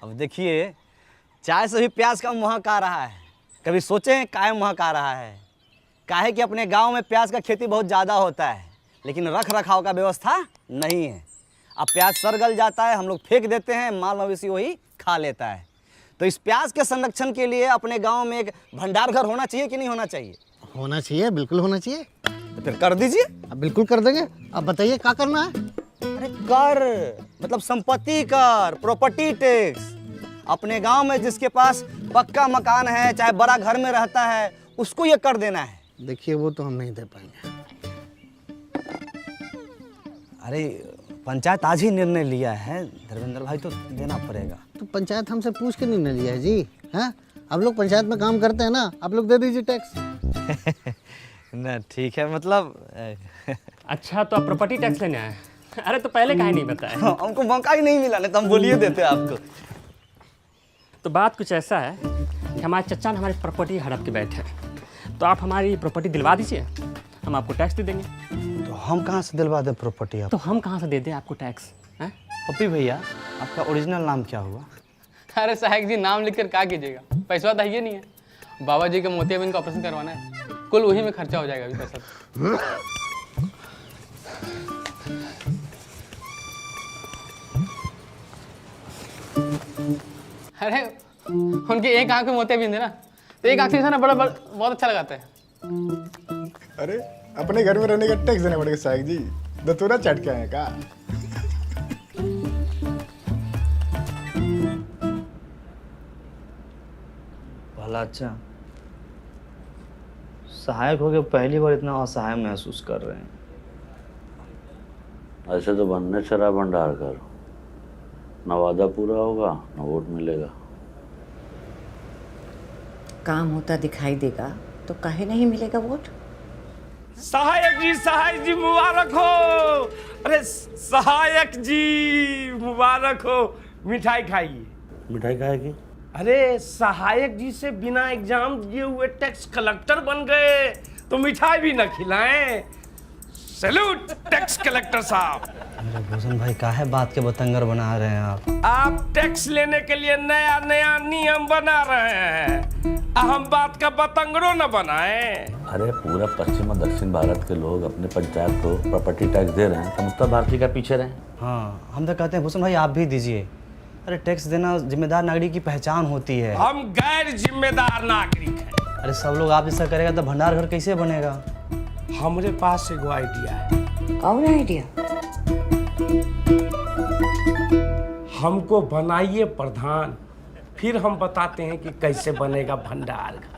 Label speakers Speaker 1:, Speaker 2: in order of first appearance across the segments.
Speaker 1: अब देखिए, चाय से भी प्याज का महक आ रहा है। कभी सोचें काहे महक आ रहा है? काहे कि अपने गांव में प्याज का खेती बहुत ज़्यादा होता है, लेकिन रख रखाव का व्यवस्था नहीं है। अब प्याज सड़ गल जाता है, हम लोग फेंक देते हैं, माल मवेशी वही खा लेता है। तो इस प्याज के संरक्षण के लिए अपने गांव में एक भंडार घर होना चाहिए कि नहीं होना चाहिए?
Speaker 2: होना चाहिए, बिल्कुल होना चाहिए।
Speaker 1: तो फिर कर दीजिए।
Speaker 2: अब बिल्कुल कर देंगे। अब बताइए क्या करना है?
Speaker 1: अरे कर मतलब संपत्ति कर, प्रॉपर्टी टैक्स। अपने गांव में जिसके पास पक्का मकान है, चाहे बड़ा घर में रहता है, उसको ये कर देना है।
Speaker 2: देखिए वो तो हम नहीं दे पाएंगे।
Speaker 1: अरे पंचायत आज ही निर्णय लिया है धर्मेंद्र भाई, तो देना पड़ेगा।
Speaker 2: तो पंचायत हमसे पूछ के नहीं लिया है जी। हैं, आप लोग पंचायत में काम करते हैं ना, आप लोग दे दीजिए टैक्स।
Speaker 1: ना ठीक है, मतलब
Speaker 3: अच्छा तो आप प्रॉपर्टी टैक्स लेने आए? अरे तो पहले काहे नहीं बताया?
Speaker 1: हमको मौका ही नहीं मिला, नहीं तो हम बोलिए देते आपको।
Speaker 3: तो बात कुछ ऐसा है कि हमारे चचा ने हमारी प्रॉपर्टी हड़प के बैठे हैं, तो आप हमारी प्रॉपर्टी दिलवा दीजिए, हम आपको टैक्स दे देंगे।
Speaker 1: तो हम कहाँ से दिलवा दें प्रॉपर्टी आप?
Speaker 3: तो हम कहाँ से दे दें आपको टैक्स? हैं?
Speaker 1: पप्पी भैया, आपका ओरिजिनल नाम क्या हुआ?
Speaker 4: अरे साहब जी, नाम लिखकर क्या कीजिएगा, पैसा तो है नहीं है। बाबा जी का मोतियाबिंद का ऑपरेशन करवाना है, कुल वही में खर्चा हो जाएगा अभी पैसा। अरे उनके एक आंख में मोतियाबिंद है ना, तो एक आंख से ना बड़ा बहुत अच्छा लगाता है।
Speaker 5: अरे अपने घर में रहने का टैक्स देना पड़ेगा साहब जी, दतूरा चट के आए का।
Speaker 1: भला अच्छा, सहायक हो गए, पहली बार इतना असहाय महसूस कर रहे हैं।
Speaker 6: ऐसे तो बनने चला भंडार कर, न वादा पूरा होगा न वोट मिलेगा।
Speaker 7: काम होता दिखाई देगा तो काहे नहीं मिलेगा वोट?
Speaker 8: सहायक जी मुबारक हो। अरे सहायक जी मुबारक हो, मिठाई खाइए।
Speaker 6: मिठाई खाएगी?
Speaker 8: अरे सहायक जी से बिना एग्जाम दिए हुए टैक्स कलेक्टर बन गए, तो मिठाई भी न खिलाएं। सैल्यूट टैक्स कलेक्टर साहब।
Speaker 1: अरे भूषण भाई, काहे बात के बतंगर बना रहे हैं
Speaker 8: आप टैक्स लेने के लिए नया नया नियम बना रहे हैं, हम बात का बतंगड़ो न बनाएं।
Speaker 6: अरे पूरा पश्चिम और दक्षिण भारत के लोग अपने पंचायत को प्रॉपर्टी टैक्स दे रहे हैं, तो उत्तर भारतीय का पीछे रहे।
Speaker 1: हाँ, हम तो कहते हैं भूषण भाई आप भी दीजिए। अरे टैक्स देना जिम्मेदार नागरिक की पहचान होती है।
Speaker 8: हम गैर जिम्मेदार नागरिक हैं।
Speaker 1: अरे सब लोग आप जैसा करेगा तो भंडार घर कैसे बनेगा?
Speaker 8: हमारे पास एगो आइडिया है।
Speaker 7: कौन आइडिया?
Speaker 8: हमको बनाइए प्रधान, फिर हम बताते हैं कि कैसे बनेगा भंडार घर।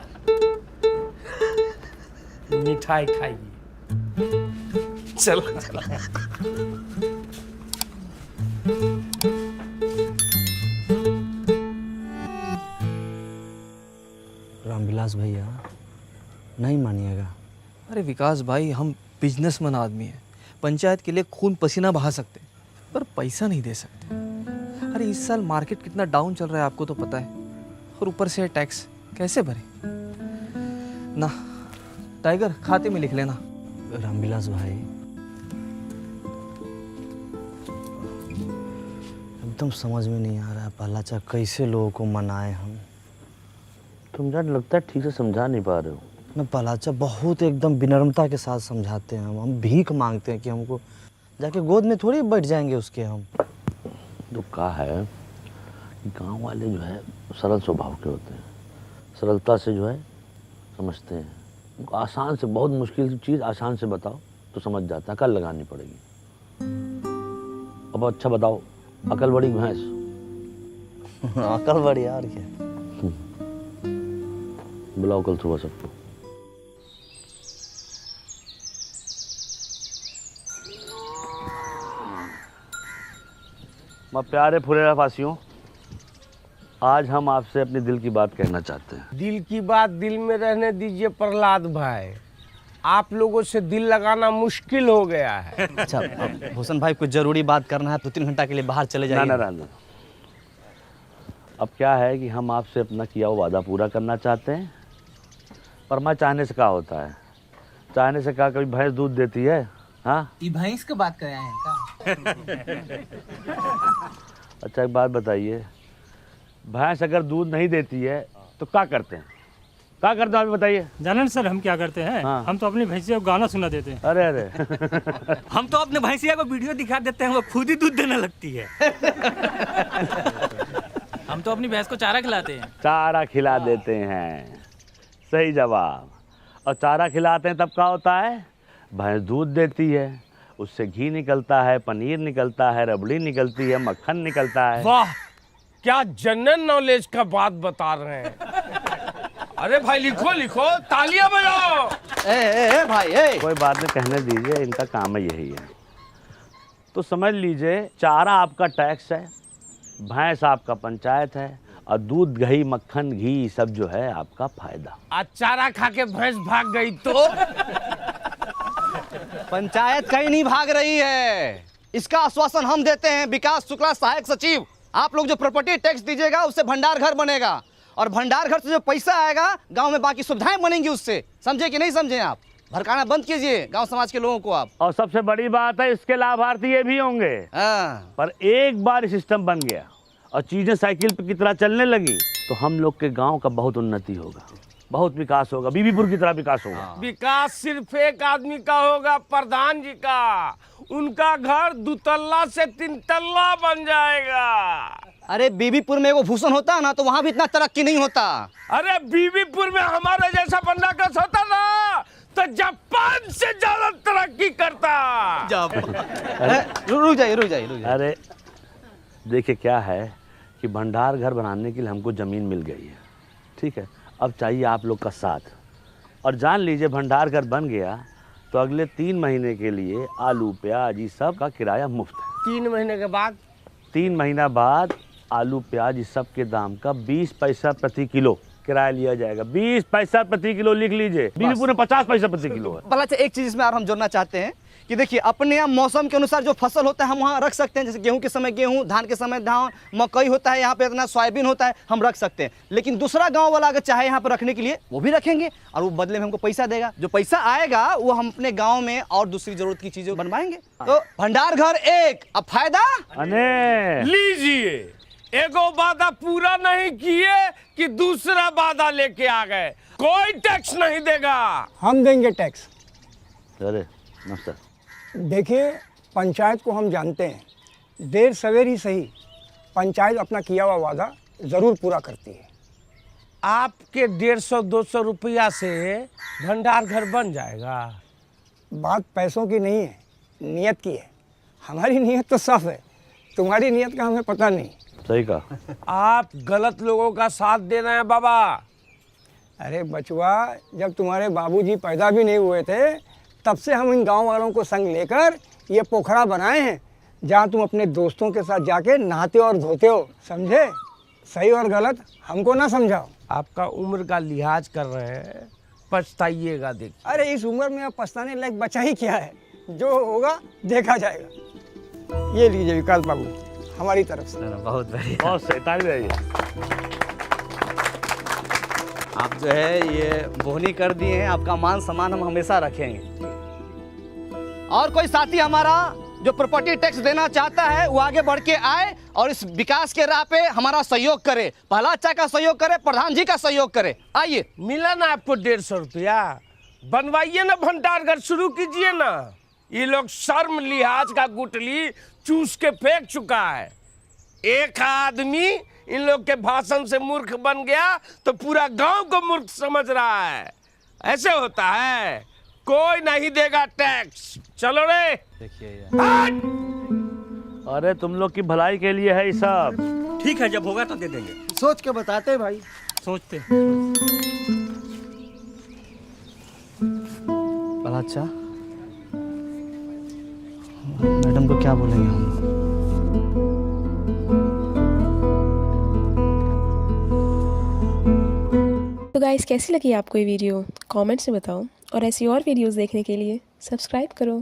Speaker 8: मिठाई खाइए। चलो चलो।
Speaker 1: रामविलास भैया, नहीं मानिएगा।
Speaker 9: अरे विकास भाई, हम बिजनेसमैन आदमी हैं, पंचायत के लिए खून पसीना बहा सकते हैं, पर पैसा नहीं दे सकते। अरे इस साल मार्केट कितना डाउन चल रहा है आपको तो पता है, और ऊपर से टैक्स कैसे भरे ना। टाइगर, खाते में लिख लेना।
Speaker 1: रामविलास भाई, एकदम समझ में नहीं आ रहा है पहलाचा, कैसे लोगों को मनाए हम।
Speaker 6: तुम यार लगता है ठीक से समझा नहीं पा रहे हो।
Speaker 1: न पहलाचा, बहुत एकदम विनम्रता के साथ समझाते हैं हम भीख मांगते हैं कि हमको जाके गोद में थोड़ी बैठ जाएंगे उसके हम।
Speaker 6: तो क्या है कि गाँव वाले जो है सरल स्वभाव के होते हैं, सरलता से जो है समझते हैं। उनको आसान से, बहुत मुश्किल चीज़ आसान से बताओ तो समझ जाता है, कल लगानी पड़ेगी। अब अच्छा बताओ, अकल बड़ी भैंस।
Speaker 1: अकल बड़ी यार क्या?
Speaker 6: बुलाओ कल सुबह सबको। मैं प्यारे फुलेरा फासियों, आज हम आपसे अपने दिल की बात कहना चाहते हैं।
Speaker 8: दिल की बात दिल में रहने दीजिए प्रहलाद भाई, आप लोगों से दिल लगाना मुश्किल हो गया है।
Speaker 1: अच्छा भूषण भाई, कुछ जरूरी बात करना है तो 3 घंटा के लिए बाहर चले जाइए।
Speaker 6: ना। अब क्या है कि हम आपसे अपना किया हुआ वादा पूरा करना चाहते हैं, पर मैं चाहने से क्या होता है, चाहने से क्या कभी भैंस दूध देती है? हाँ,
Speaker 10: ये भैंस की बात कर रहे हैं का?
Speaker 6: अच्छा एक बात बताइए भैंस अगर दूध नहीं देती है तो क्या करते हैं? क्या करते हैं आप बताइए।
Speaker 3: जानन सर हम क्या करते हैं?
Speaker 6: हाँ।
Speaker 3: हम तो अपनी भैंसिया को गाना सुना देते हैं।
Speaker 6: अरे अरे
Speaker 3: हम तो अपने भैंसिया को वीडियो दिखा देते हैं, वो खुद ही दूध देने लगती है।
Speaker 10: हम तो अपनी भैंस को चारा खिलाते हैं।
Speaker 6: चारा खिला देते हैं, सही जवाब। और चारा खिलाते हैं तब क्या होता है? भैंस दूध देती है, उससे घी निकलता है, पनीर निकलता है, रबड़ी निकलती है, मक्खन निकलता है।
Speaker 8: वाह, क्या जनरल नॉलेज का बात बता रहे हैं। अरे भाई लिखो लिखो, तालियां बजाओ।
Speaker 1: ए भाई ए।
Speaker 6: कोई बात नहीं, कहने दीजिए, इनका काम है यही है। तो समझ लीजिए, चारा आपका टैक्स है, भैंस आपका पंचायत है, और दूध दही मक्खन घी सब जो है आपका फायदा।
Speaker 8: आज चारा खा के भैंस भाग गई तो
Speaker 1: पंचायत कहीं नहीं भाग रही है, इसका आश्वासन हम देते हैं। विकास शुक्ला सहायक सचिव, आप लोग जो प्रॉपर्टी टैक्स दीजिएगा उससे भंडार घर बनेगा, और भंडार घर से जो पैसा आएगा गांव में बाकी सुविधाएं बनेंगी उससे। समझे कि नहीं समझे? आप भड़काना बंद कीजिए गांव समाज के लोगों को आप।
Speaker 6: और सबसे बड़ी बात है, इसके लाभार्थी ये भी होंगे। पर एक बार सिस्टम बन गया और चीजें साइकिल की तरह चलने लगी तो हम लोग के गांव का बहुत उन्नति होगा, बहुत विकास होगा, बीबीपुर की तरह विकास होगा।
Speaker 8: विकास सिर्फ एक आदमी का होगा, प्रधान जी का। उनका घर 2 तल्ला से 3 तल्ला बन जाएगा।
Speaker 1: अरे बीबीपुर में वो भूषण होता ना तो वहां भी इतना तरक्की नहीं होता।
Speaker 8: अरे बीबीपुर में हमारे जैसा बंदा कस होता ना तो जापान से ज्यादा तरक्की करता।
Speaker 1: रुक जाइए।
Speaker 6: अरे देखिए क्या है कि भंडार घर बनाने के लिए हमको ज़मीन मिल गई है, ठीक है। अब चाहिए आप लोग का साथ, और जान लीजिए भंडार घर बन गया तो अगले 3 महीने के लिए आलू प्याज ये सब का किराया मुफ्त है।
Speaker 8: 3 महीने के बाद
Speaker 6: 3 महीना बाद आलू प्याज इस सब के दाम का 20 पैसा प्रति किलो किराया लिया जाएगा। 20 पैसा प्रति किलो लिख लीजिए। बीबीपुर में 50 पैसा प्रति किलो है।
Speaker 1: भला एक चीज इसमें और हम जोड़ना चाहते हैं कि देखिए, अपने यहाँ मौसम के अनुसार जो फसल होता है हम वहाँ रख सकते हैं। जैसे गेहूं के समय गेहूं, धान के समय धान, मकई होता है यहाँ पे, इतना सोयाबीन होता है, हम रख सकते हैं। लेकिन दूसरा गांव वाला अगर चाहे यहाँ पर रखने के लिए वो भी रखेंगे, और वो बदले में हमको पैसा देगा। जो पैसा आएगा वो हम अपने गाँव में और दूसरी जरूरत की चीजें बनवाएंगे। तो भंडार घर एक, अब फायदा
Speaker 8: लीजिए। एगो वादा पूरा नहीं किए कि दूसरा वादा लेके आ गए। कोई टैक्स नहीं देगा।
Speaker 11: हम देंगे टैक्स।
Speaker 6: अरे नमस्कार।
Speaker 11: देखिए, पंचायत को हम जानते हैं, देर सवेर ही सही पंचायत अपना किया हुआ वादा ज़रूर पूरा करती है।
Speaker 8: आपके 150-200 रुपया से भंडार घर बन जाएगा।
Speaker 11: बात पैसों की नहीं है, नियत की है। हमारी नियत तो साफ है, तुम्हारी नियत का हमें पता नहीं।
Speaker 6: सही कहा।
Speaker 8: आप गलत लोगों का साथ दे रहे हैं बाबा।
Speaker 11: अरे बचवा, जब तुम्हारे बाबूजी पैदा भी नहीं हुए थे तब से हम इन गांव वालों को संग लेकर ये पोखरा बनाए हैं, जहां तुम अपने दोस्तों के साथ जाके नहाते और धोते हो। समझे? सही और गलत हमको ना समझाओ।
Speaker 8: आपका उम्र का लिहाज कर रहे हैं, पछताइएगा। देख,
Speaker 11: अरे इस उम्र में अब पछताने लायक बचा ही क्या है? जो होगा देखा जाएगा। ये लीजिए विकास बाबू, हमारी तरफ से।
Speaker 1: बहुत बढ़िया,
Speaker 6: बहुत सही, ताली बजाइए।
Speaker 1: आप जो है ये बोहनी कर दिए हैं, आपका मान सम्मान हम हमेशा रखेंगे। और कोई साथी हमारा जो प्रॉपर्टी टैक्स देना चाहता है वो आगे बढ़ के आए और इस विकास के राह पे हमारा सहयोग करे। पहला अच्छा का सहयोग करे, प्रधान जी का सहयोग करे। आइए।
Speaker 8: मिला ना आपको 150 रुपया? बनवाइए ना भंडार घर, शुरू कीजिए ना। ये लोग शर्म लिहाज का गुटली चूस के फेंक चुका है। एक आदमी इन लोग के भाषण से मूर्ख बन गया तो पूरा गांव को मूर्ख समझ रहा है। ऐसे होता है? कोई नहीं देगा टैक्स। चलो रे।
Speaker 1: देखिए
Speaker 6: अरे तुम लोग की भलाई के लिए है ये सब।
Speaker 3: ठीक है, जब होगा तो दे देंगे।
Speaker 2: सोच के बताते हैं भाई।
Speaker 3: सोचते
Speaker 1: भला अच्छा, मैडम को क्या बोलेंगे हम?
Speaker 12: तो गाइस, कैसी लगी आपको ये वीडियो? कमेंट्स में बताओ, और ऐसी और वीडियोस देखने के लिए सब्सक्राइब करो।